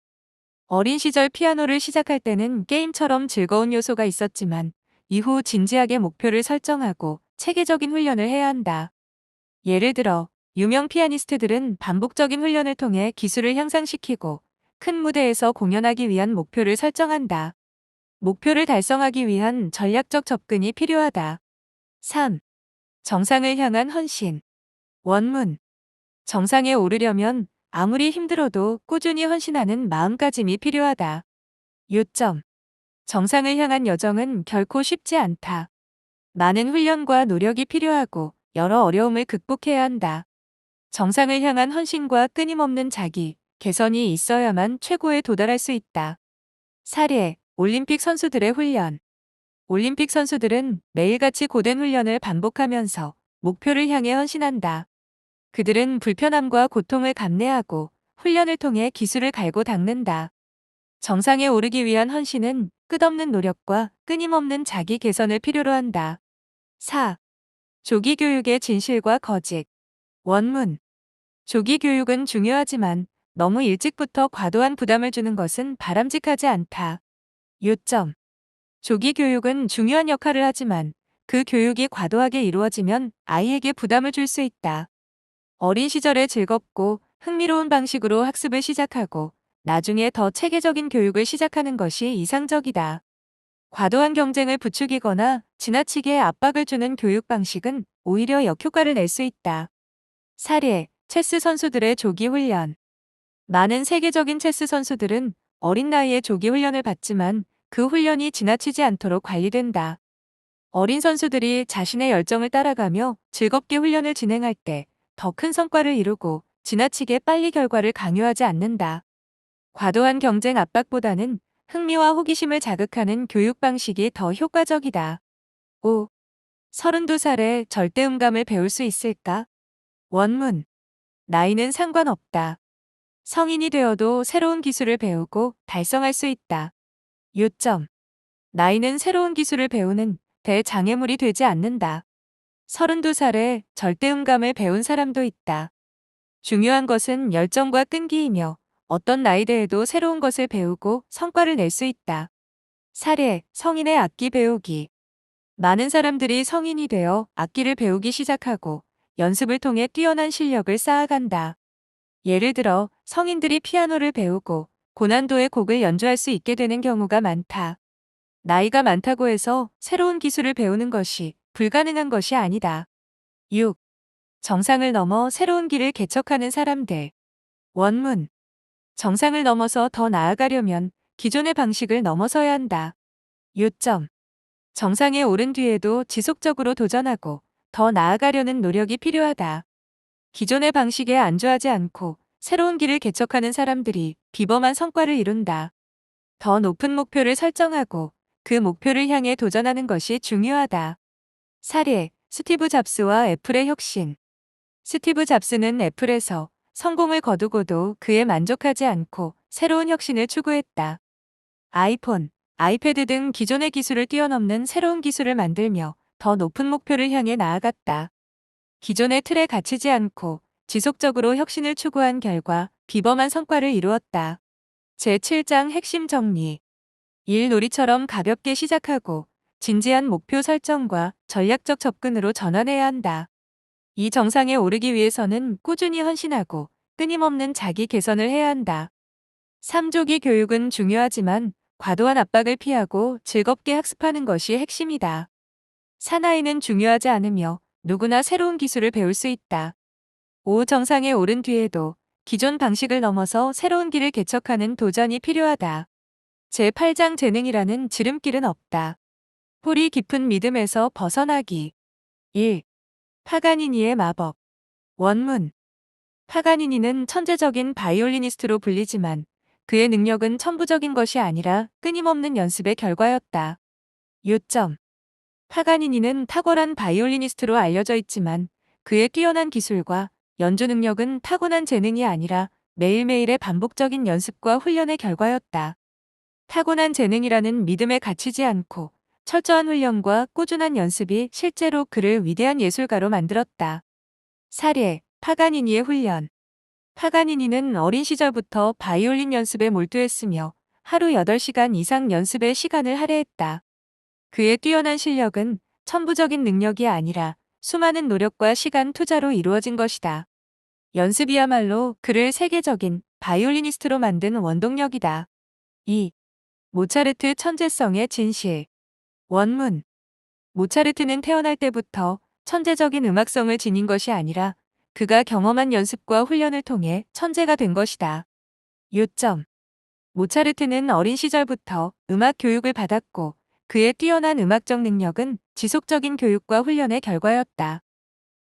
어린 시절 피아노를 시작할 때는 게임처럼 즐거운 요소가 있었지만 이후 진지하게 목표를 설정하고 체계적인 훈련을 해야 한다. 예를 들어, 유명 피아니스트들은 반복적인 훈련을 통해 기술을 향상시키고 큰 무대에서 공연하기 위한 목표를 설정한다. 목표를 달성하기 위한 전략적 접근이 필요하다. 3. 정상을 향한 헌신. 원문. 정상에 오르려면 아무리 힘들어도 꾸준히 헌신하는 마음가짐이 필요하다. 요점. 정상을 향한 여정은 결코 쉽지 않다. 많은 훈련과 노력이 필요하고 여러 어려움을 극복해야 한다. 정상을 향한 헌신과 끊임없는 자기 개선이 있어야만 최고에 도달할 수 있다. 사례, 올림픽 선수들의 훈련. 올림픽 선수들은 매일같이 고된 훈련을 반복하면서 목표를 향해 헌신한다. 그들은 불편함과 고통을 감내하고 훈련을 통해 기술을 갈고 닦는다. 정상에 오르기 위한 헌신은 끝없는 노력과 끊임없는 자기 개선을 필요로 한다. 4. 조기 교육의 진실과 거짓. 원문. 조기 교육은 중요하지만 너무 일찍부터 과도한 부담을 주는 것은 바람직하지 않다. 요점. 조기 교육은 중요한 역할을 하지만 그 교육이 과도하게 이루어지면 아이에게 부담을 줄 수 있다. 어린 시절에 즐겁고 흥미로운 방식으로 학습을 시작하고 나중에 더 체계적인 교육을 시작하는 것이 이상적이다. 과도한 경쟁을 부추기거나 지나치게 압박을 주는 교육 방식은 오히려 역효과를 낼 수 있다. 사례, 체스 선수들의 조기 훈련. 많은 세계적인 체스 선수들은 어린 나이에 조기 훈련을 받지만 그 훈련이 지나치지 않도록 관리된다. 어린 선수들이 자신의 열정을 따라가며 즐겁게 훈련을 진행할 때 더 큰 성과를 이루고 지나치게 빨리 결과를 강요하지 않는다. 과도한 경쟁 압박보다는 흥미와 호기심을 자극하는 교육 방식이 더 효과적이다. 5. 32살에 절대음감을 배울 수 있을까? 원문. 나이는 상관없다. 성인이 되어도 새로운 기술을 배우고 달성할 수 있다. 요점. 나이는 새로운 기술을 배우는 대장애물이 되지 않는다. 32살에 절대음감을 배운 사람도 있다. 중요한 것은 열정과 끈기이며 어떤 나이대에도 새로운 것을 배우고 성과를 낼 수 있다. 사례, 성인의 악기 배우기. 많은 사람들이 성인이 되어 악기를 배우기 시작하고 연습을 통해 뛰어난 실력을 쌓아간다. 예를 들어 성인들이 피아노를 배우고 고난도의 곡을 연주할 수 있게 되는 경우가 많다. 나이가 많다고 해서 새로운 기술을 배우는 것이 불가능한 것이 아니다. 6. 정상을 넘어 새로운 길을 개척하는 사람들. 원문. 정상을 넘어서 더 나아가려면 기존의 방식을 넘어서야 한다. 요점. 정상에 오른 뒤에도 지속적으로 도전하고 더 나아가려는 노력이 필요하다. 기존의 방식에 안주하지 않고 새로운 길을 개척하는 사람들이 비범한 성과를 이룬다. 더 높은 목표를 설정하고 그 목표를 향해 도전하는 것이 중요하다. 사례, 스티브 잡스와 애플의 혁신. 스티브 잡스는 애플에서 성공을 거두고도 그에 만족하지 않고 새로운 혁신을 추구했다. 아이폰, 아이패드 등 기존의 기술을 뛰어넘는 새로운 기술을 만들며 더 높은 목표를 향해 나아갔다. 기존의 틀에 갇히지 않고 지속적으로 혁신을 추구한 결과 비범한 성과를 이루었다. 제7장 핵심 정리. 일놀이처럼 가볍게 시작하고 진지한 목표 설정과 전략적 접근으로 전환해야 한다. 이 정상에 오르기 위해서는 꾸준히 헌신하고 끊임없는 자기 개선을 해야 한다. 3조기 교육은 중요하지만 과도한 압박을 피하고 즐겁게 학습하는 것이 핵심이다. 사나이는 중요하지 않으며 누구나 새로운 기술을 배울 수 있다. 5. 정상에 오른 뒤에도 기존 방식을 넘어서 새로운 길을 개척하는 도전이 필요하다. 제8장 재능이라는 지름길은 없다. 뿌리 깊은 믿음에서 벗어나기. 1. 파가니니의 마법. 원문. 파가니니는 천재적인 바이올리니스트로 불리지만 그의 능력은 천부적인 것이 아니라 끊임없는 연습의 결과였다. 요점. 파가니니는 탁월한 바이올리니스트로 알려져 있지만 그의 뛰어난 기술과 연주 능력은 타고난 재능이 아니라 매일매일의 반복적인 연습과 훈련의 결과였다. 타고난 재능이라는 믿음에 갇히지 않고 철저한 훈련과 꾸준한 연습이 실제로 그를 위대한 예술가로 만들었다. 사례, 파가니니의 훈련. 파가니니는 어린 시절부터 바이올린 연습에 몰두했으며 하루 8시간 이상 연습에 시간을 할애했다. 그의 뛰어난 실력은 천부적인 능력이 아니라 수많은 노력과 시간 투자로 이루어진 것이다. 연습이야말로 그를 세계적인 바이올리니스트로 만든 원동력이다. 2. 모차르트 천재성의 진실. 원문. 모차르트는 태어날 때부터 천재적인 음악성을 지닌 것이 아니라 그가 경험한 연습과 훈련을 통해 천재가 된 것이다. 요점. 모차르트는 어린 시절부터 음악 교육을 받았고 그의 뛰어난 음악적 능력은 지속적인 교육과 훈련의 결과였다.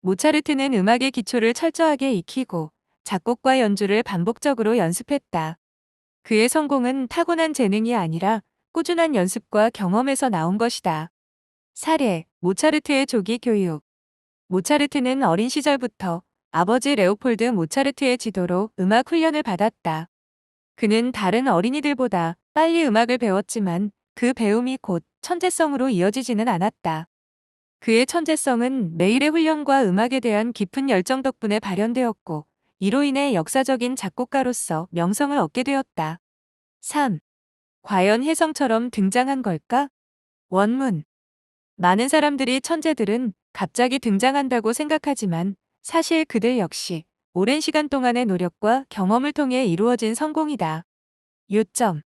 모차르트는 음악의 기초를 철저하게 익히고 작곡과 연주를 반복적으로 연습했다. 그의 성공은 타고난 재능이 아니라 꾸준한 연습과 경험에서 나온 것이다. 사례, 모차르트의 조기 교육. 모차르트는 어린 시절부터 아버지 레오폴드 모차르트의 지도로 음악 훈련을 받았다. 그는 다른 어린이들보다 빨리 음악을 배웠지만 그 배움이 곧 천재성으로 이어지지는 않았다. 그의 천재성은 매일의 훈련과 음악에 대한 깊은 열정 덕분에 발현되었고, 이로 인해 역사적인 작곡가로서 명성을 얻게 되었다. 3. 과연 혜성처럼 등장한 걸까? 원문. 많은 사람들이 천재들은 갑자기 등장한다고 생각하지만 사실 그들 역시 오랜 시간 동안의 노력과 경험을 통해 이루어진 성공이다. 요점.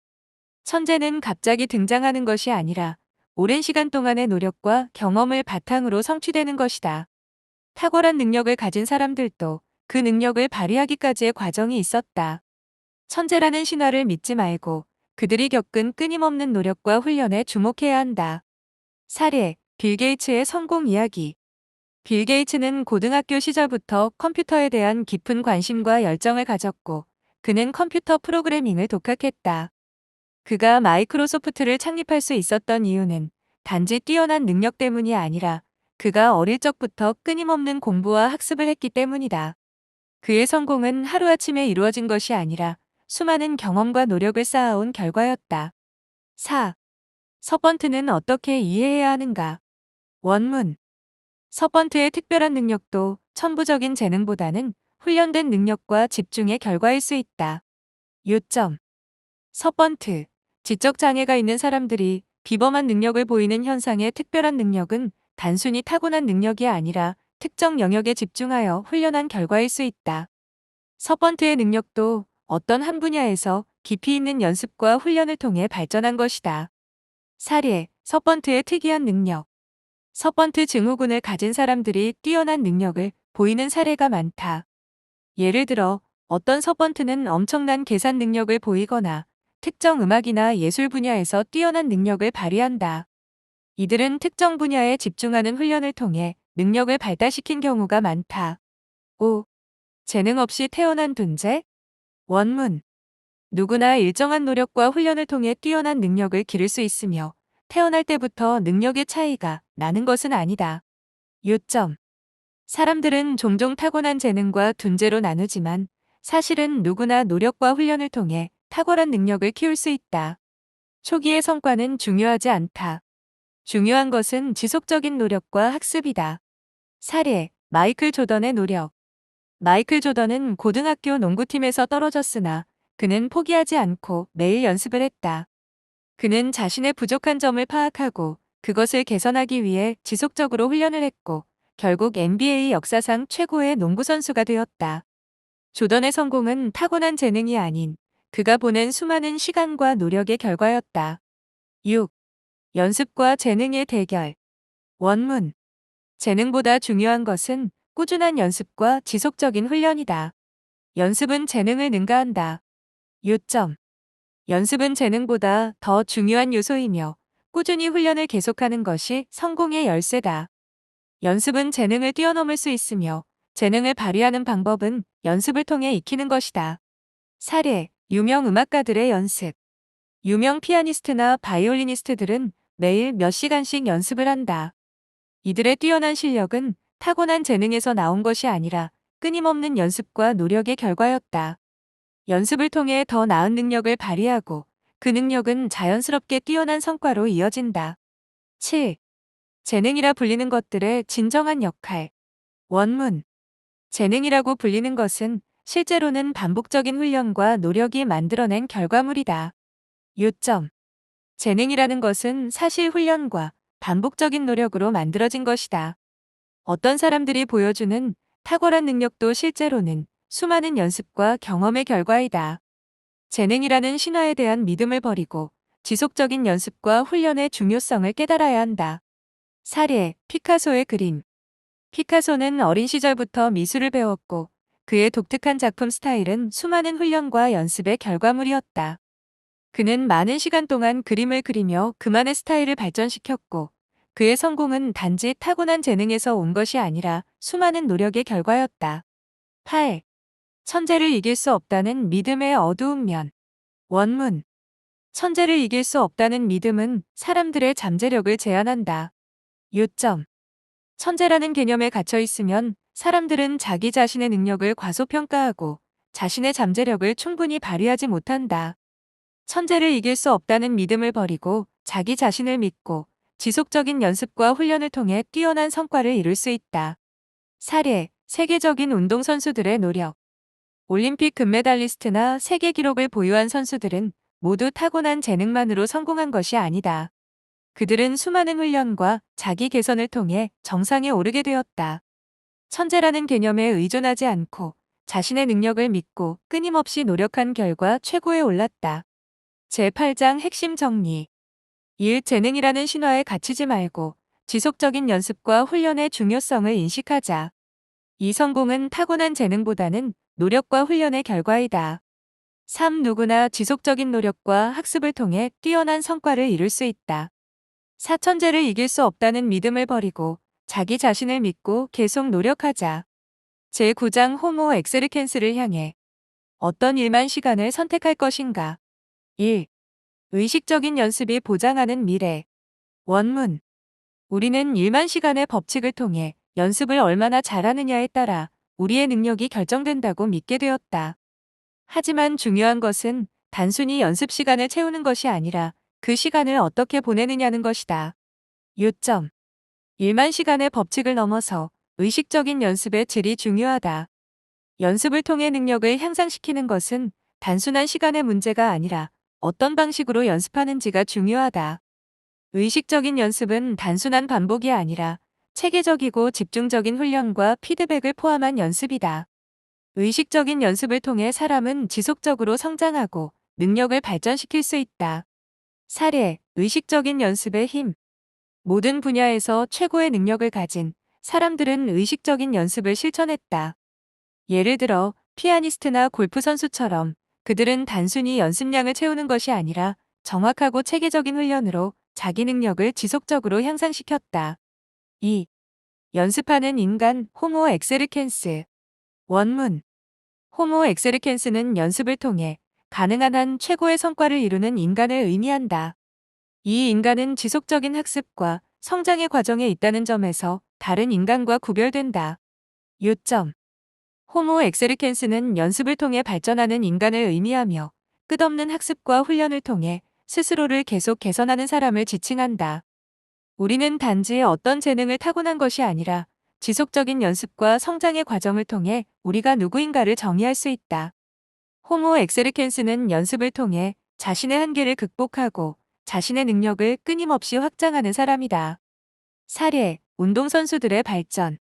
천재는 갑자기 등장하는 것이 아니라 오랜 시간 동안의 노력과 경험을 바탕으로 성취되는 것이다. 탁월한 능력을 가진 사람들도 그 능력을 발휘하기까지의 과정이 있었다. 천재라는 신화를 믿지 말고 그들이 겪은 끊임없는 노력과 훈련에 주목해야 한다. 사례, 빌 게이츠의 성공 이야기. 빌 게이츠는 고등학교 시절부터 컴퓨터에 대한 깊은 관심과 열정을 가졌고, 그는 컴퓨터 프로그래밍을 독학했다. 그가 마이크로소프트를 창립할 수 있었던 이유는 단지 뛰어난 능력 때문이 아니라 그가 어릴 적부터 끊임없는 공부와 학습을 했기 때문이다. 그의 성공은 하루아침에 이루어진 것이 아니라 수많은 경험과 노력을 쌓아온 결과였다. 4. 서번트는 어떻게 이해해야 하는가? 원문. 서번트의 특별한 능력도 천부적인 재능보다는 훈련된 능력과 집중의 결과일 수 있다. 요점. 서번트. 지적 장애가 있는 사람들이 비범한 능력을 보이는 현상의 특별한 능력은 단순히 타고난 능력이 아니라 특정 영역에 집중하여 훈련한 결과일 수 있다. 서번트의 능력도 어떤 한 분야에서 깊이 있는 연습과 훈련을 통해 발전한 것이다. 사례, 서번트의 특이한 능력. 서번트 증후군을 가진 사람들이 뛰어난 능력을 보이는 사례가 많다. 예를 들어, 어떤 서번트는 엄청난 계산 능력을 보이거나 특정 음악이나 예술 분야에서 뛰어난 능력을 발휘한다. 이들은 특정 분야에 집중하는 훈련을 통해 능력을 발달시킨 경우가 많다. 5. 재능 없이 태어난 존재? 원문. 누구나 일정한 노력과 훈련을 통해 뛰어난 능력을 기를 수 있으며 태어날 때부터 능력의 차이가 나는 것은 아니다. 요점. 사람들은 종종 타고난 재능과 둔재로 나누지만 사실은 누구나 노력과 훈련을 통해 탁월한 능력을 키울 수 있다. 초기의 성과는 중요하지 않다. 중요한 것은 지속적인 노력과 학습이다. 사례, 마이클 조던의 노력. 마이클 조던은 고등학교 농구팀에서 떨어졌으나 그는 포기하지 않고 매일 연습을 했다. 그는 자신의 부족한 점을 파악하고 그것을 개선하기 위해 지속적으로 훈련을 했고 결국 NBA 역사상 최고의 농구 선수가 되었다. 조던의 성공은 타고난 재능이 아닌 그가 보낸 수많은 시간과 노력의 결과였다. 6. 연습과 재능의 대결. 원문. 재능보다 중요한 것은 꾸준한 연습과 지속적인 훈련이다. 연습은 재능을 능가한다. 요점. 연습은 재능보다 더 중요한 요소이며 꾸준히 훈련을 계속하는 것이 성공의 열쇠다. 연습은 재능을 뛰어넘을 수 있으며 재능을 발휘하는 방법은 연습을 통해 익히는 것이다. 사례, 유명 음악가들의 연습. 유명 피아니스트나 바이올리니스트들은 매일 몇 시간씩 연습을 한다. 이들의 뛰어난 실력은 타고난 재능에서 나온 것이 아니라 끊임없는 연습과 노력의 결과였다. 연습을 통해 더 나은 능력을 발휘하고 그 능력은 자연스럽게 뛰어난 성과로 이어진다. 7. 재능이라 불리는 것들의 진정한 역할. 원문. 재능이라고 불리는 것은 실제로는 반복적인 훈련과 노력이 만들어낸 결과물이다. 요점. 재능이라는 것은 사실 훈련과 반복적인 노력으로 만들어진 것이다. 어떤 사람들이 보여주는 탁월한 능력도 실제로는 수많은 연습과 경험의 결과이다. 재능이라는 신화에 대한 믿음을 버리고 지속적인 연습과 훈련의 중요성을 깨달아야 한다. 사례, 피카소의 그림. 피카소는 어린 시절부터 미술을 배웠고 그의 독특한 작품 스타일은 수많은 훈련과 연습의 결과물이었다. 그는 많은 시간 동안 그림을 그리며 그만의 스타일을 발전시켰고 그의 성공은 단지 타고난 재능에서 온 것이 아니라 수많은 노력의 결과였다. 8. 천재를 이길 수 없다는 믿음의 어두운 면. 원문. 천재를 이길 수 없다는 믿음은 사람들의 잠재력을 제한한다. 요점. 천재라는 개념에 갇혀 있으면 사람들은 자기 자신의 능력을 과소평가하고 자신의 잠재력을 충분히 발휘하지 못한다. 천재를 이길 수 없다는 믿음을 버리고 자기 자신을 믿고 지속적인 연습과 훈련을 통해 뛰어난 성과를 이룰 수 있다. 사례, 세계적인 운동선수들의 노력. 올림픽 금메달리스트나 세계 기록을 보유한 선수들은 모두 타고난 재능만으로 성공한 것이 아니다. 그들은 수많은 훈련과 자기 개선을 통해 정상에 오르게 되었다. 천재라는 개념에 의존하지 않고 자신의 능력을 믿고 끊임없이 노력한 결과 최고에 올랐다. 제8장 핵심 정리. 1. 재능이라는 신화에 갇히지 말고 지속적인 연습과 훈련의 중요성을 인식하자. 이 성공은 타고난 재능보다는 노력과 훈련의 결과이다. 3. 누구나 지속적인 노력과 학습을 통해 뛰어난 성과를 이룰 수 있다. 4. 천재를 이길 수 없다는 믿음을 버리고 자기 자신을 믿고 계속 노력하자. 제9장 호모 엑세르켄스를 향해 어떤 일만 시간을 선택할 것인가. 1. 의식적인 연습이 보장하는 미래. 원문. 우리는 1만 시간의 법칙을 통해 연습을 얼마나 잘하느냐에 따라 우리의 능력이 결정된다고 믿게 되었다. 하지만 중요한 것은 단순히 연습 시간을 채우는 것이 아니라 그 시간을 어떻게 보내느냐는 것이다. 요점. 1만 시간의 법칙을 넘어서 의식적인 연습의 질이 중요하다. 연습을 통해 능력을 향상시키는 것은 단순한 시간의 문제가 아니라 어떤 방식으로 연습하는지가 중요하다. 의식적인 연습은 단순한 반복이 아니라 체계적이고 집중적인 훈련과 피드백을 포함한 연습이다. 의식적인 연습을 통해 사람은 지속적으로 성장하고 능력을 발전시킬 수 있다. 사례, 의식적인 연습의 힘. 모든 분야에서 최고의 능력을 가진 사람들은 의식적인 연습을 실천했다. 예를 들어 피아니스트나 골프 선수처럼 그들은 단순히 연습량을 채우는 것이 아니라 정확하고 체계적인 훈련으로 자기 능력을 지속적으로 향상시켰다. 2. 연습하는 인간 호모 엑세르켄스. 원문. 호모 엑세르켄스는 연습을 통해 가능한 한 최고의 성과를 이루는 인간을 의미한다. 이 인간은 지속적인 학습과 성장의 과정에 있다는 점에서 다른 인간과 구별된다. 요점. 호모 엑세르켄스는 연습을 통해 발전하는 인간을 의미하며 끝없는 학습과 훈련을 통해 스스로를 계속 개선하는 사람을 지칭한다. 우리는 단지 어떤 재능을 타고난 것이 아니라 지속적인 연습과 성장의 과정을 통해 우리가 누구인가를 정의할 수 있다. 호모 엑세르켄스는 연습을 통해 자신의 한계를 극복하고 자신의 능력을 끊임없이 확장하는 사람이다. 사례, 운동선수들의 발전.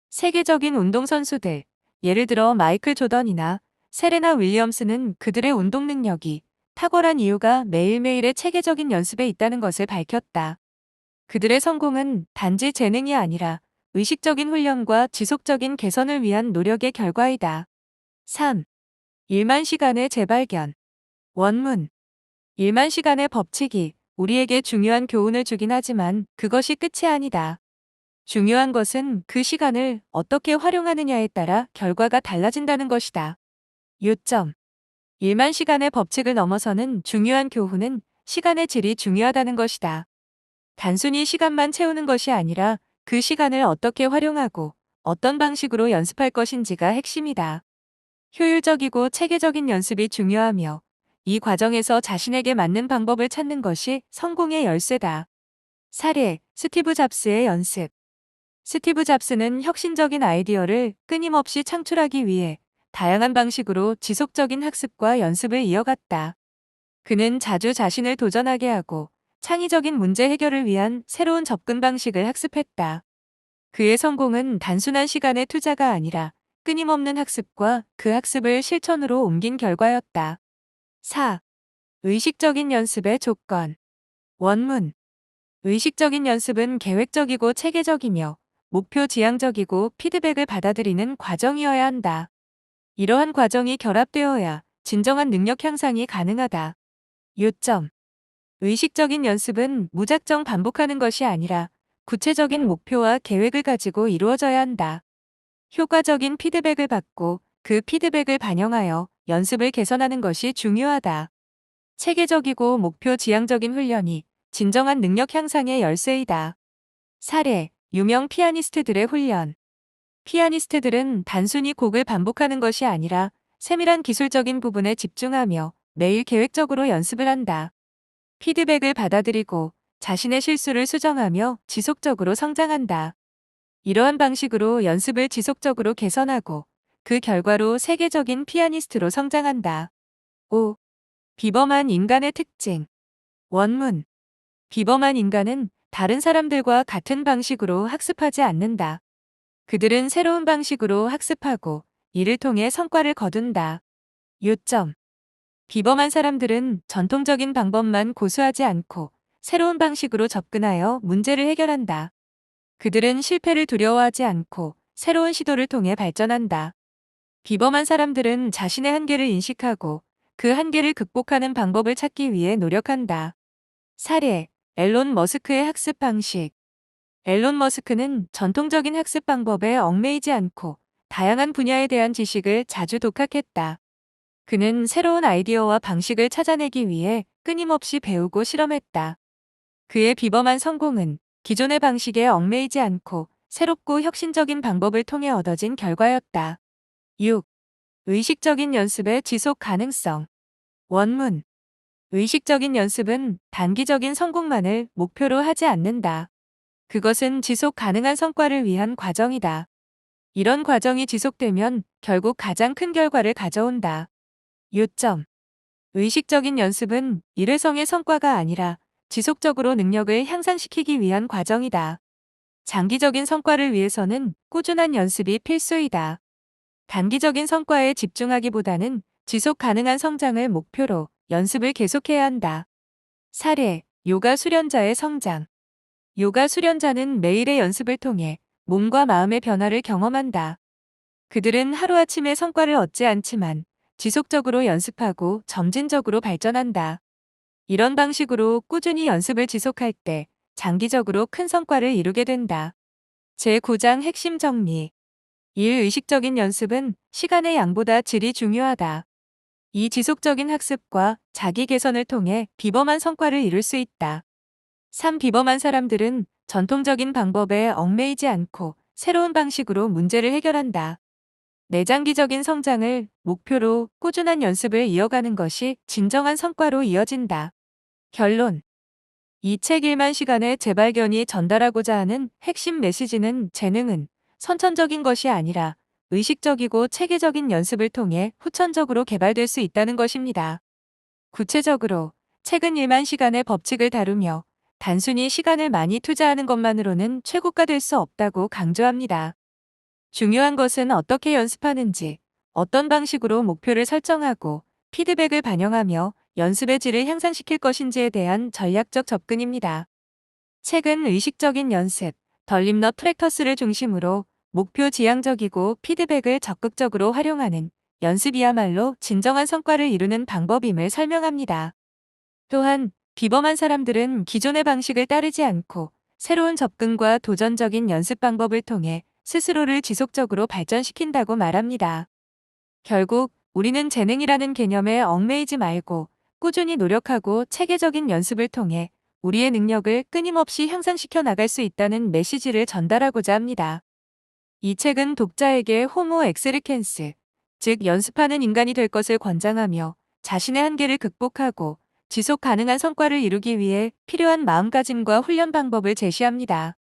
세계적인 운동선수들, 예를 들어 마이클 조던이나 세레나 윌리엄스는 그들의 운동 능력이 탁월한 이유가 매일매일의 체계적인 연습에 있다는 것을 밝혔다. 그들의 성공은 단지 재능이 아니라 의식적인 훈련과 지속적인 개선을 위한 노력의 결과이다. 3. 1만 시간의 재발견. 원문. 1만 시간의 법칙이 우리에게 중요한 교훈을 주긴 하지만 그것이 끝이 아니다. 중요한 것은 그 시간을 어떻게 활용하느냐에 따라 결과가 달라진다는 것이다. 요점. 1만 시간의 법칙을 넘어서는 중요한 교훈은 시간의 질이 중요하다는 것이다. 단순히 시간만 채우는 것이 아니라 그 시간을 어떻게 활용하고 어떤 방식으로 연습할 것인지가 핵심이다. 효율적이고 체계적인 연습이 중요하며 이 과정에서 자신에게 맞는 방법을 찾는 것이 성공의 열쇠다. 사례, 스티브 잡스의 연습. 스티브 잡스는 혁신적인 아이디어를 끊임없이 창출하기 위해 다양한 방식으로 지속적인 학습과 연습을 이어갔다. 그는 자주 자신을 도전하게 하고 창의적인 문제 해결을 위한 새로운 접근 방식을 학습했다. 그의 성공은 단순한 시간의 투자가 아니라 끊임없는 학습과 그 학습을 실천으로 옮긴 결과였다. 4. 의식적인 연습의 조건. 원문. 의식적인 연습은 계획적이고 체계적이며 목표 지향적이고 피드백을 받아들이는 과정이어야 한다. 이러한 과정이 결합되어야 진정한 능력 향상이 가능하다. 요점. 의식적인 연습은 무작정 반복하는 것이 아니라 구체적인 목표와 계획을 가지고 이루어져야 한다. 효과적인 피드백을 받고 그 피드백을 반영하여 연습을 개선하는 것이 중요하다. 체계적이고 목표 지향적인 훈련이 진정한 능력 향상의 열쇠이다. 사례, 유명 피아니스트들의 훈련. 피아니스트들은 단순히 곡을 반복하는 것이 아니라 세밀한 기술적인 부분에 집중하며 매일 계획적으로 연습을 한다. 피드백을 받아들이고 자신의 실수를 수정하며 지속적으로 성장한다. 이러한 방식으로 연습을 지속적으로 개선하고 그 결과로 세계적인 피아니스트로 성장한다. 5. 비범한 인간의 특징. 원문. 비범한 인간은 다른 사람들과 같은 방식으로 학습하지 않는다. 그들은 새로운 방식으로 학습하고 이를 통해 성과를 거둔다. 요점. 비범한 사람들은 전통적인 방법만 고수하지 않고 새로운 방식으로 접근하여 문제를 해결한다. 그들은 실패를 두려워하지 않고 새로운 시도를 통해 발전한다. 비범한 사람들은 자신의 한계를 인식하고 그 한계를 극복하는 방법을 찾기 위해 노력한다. 사례, 앨런 머스크의 학습 방식. 앨런 머스크는 전통적인 학습 방법에 얽매이지 않고 다양한 분야에 대한 지식을 자주 독학했다. 그는 새로운 아이디어와 방식을 찾아내기 위해 끊임없이 배우고 실험했다. 그의 비범한 성공은 기존의 방식에 얽매이지 않고 새롭고 혁신적인 방법을 통해 얻어진 결과였다. 6. 의식적인 연습의 지속 가능성. 원문. 의식적인 연습은 단기적인 성공만을 목표로 하지 않는다. 그것은 지속 가능한 성과를 위한 과정이다. 이런 과정이 지속되면 결국 가장 큰 결과를 가져온다. 요점. 의식적인 연습은 일회성의 성과가 아니라 지속적으로 능력을 향상시키기 위한 과정이다. 장기적인 성과를 위해서는 꾸준한 연습이 필수이다. 단기적인 성과에 집중하기보다는 지속 가능한 성장을 목표로 연습을 계속해야 한다. 사례, 요가 수련자의 성장. 요가 수련자는 매일의 연습을 통해 몸과 마음의 변화를 경험한다. 그들은 하루아침에 성과를 얻지 않지만 지속적으로 연습하고 점진적으로 발전한다. 이런 방식으로 꾸준히 연습을 지속할 때 장기적으로 큰 성과를 이루게 된다. 제9장 핵심 정리. 1. 의식적인 연습은 시간의 양보다 질이 중요하다. 이 지속적인 학습과 자기 개선을 통해 비범한 성과를 이룰 수 있다. 3. 비범한 사람들은 전통적인 방법에 얽매이지 않고 새로운 방식으로 문제를 해결한다. 내장기적인 성장을 목표로 꾸준한 연습을 이어가는 것이 진정한 성과로 이어진다. 결론. 이 책 1만 시간의 재발견이 전달하고자 하는 핵심 메시지는 재능은 선천적인 것이 아니라 의식적이고 체계적인 연습을 통해 후천적으로 개발될 수 있다는 것입니다. 구체적으로 책은 1만 시간의 법칙을 다루며 단순히 시간을 많이 투자하는 것만으로는 최고가 될 수 없다고 강조합니다. 중요한 것은 어떻게 연습하는지, 어떤 방식으로 목표를 설정하고 피드백을 반영하며 연습의 질을 향상시킬 것인지에 대한 전략적 접근입니다. 책은 의식적인 연습, 더 림너 프랙터스를 중심으로 목표 지향적이고 피드백을 적극적으로 활용하는 연습이야말로 진정한 성과를 이루는 방법임을 설명합니다. 또한 비범한 사람들은 기존의 방식을 따르지 않고 새로운 접근과 도전적인 연습 방법을 통해 스스로를 지속적으로 발전시킨다고 말합니다. 결국 우리는 재능이라는 개념에 얽매이지 말고 꾸준히 노력하고 체계적인 연습을 통해 우리의 능력을 끊임없이 향상시켜 나갈 수 있다는 메시지를 전달하고자 합니다. 이 책은 독자에게 호모 엑세르켄스, 즉 연습하는 인간이 될 것을 권장하며 자신의 한계를 극복하고 지속 가능한 성과를 이루기 위해 필요한 마음가짐과 훈련 방법을 제시합니다.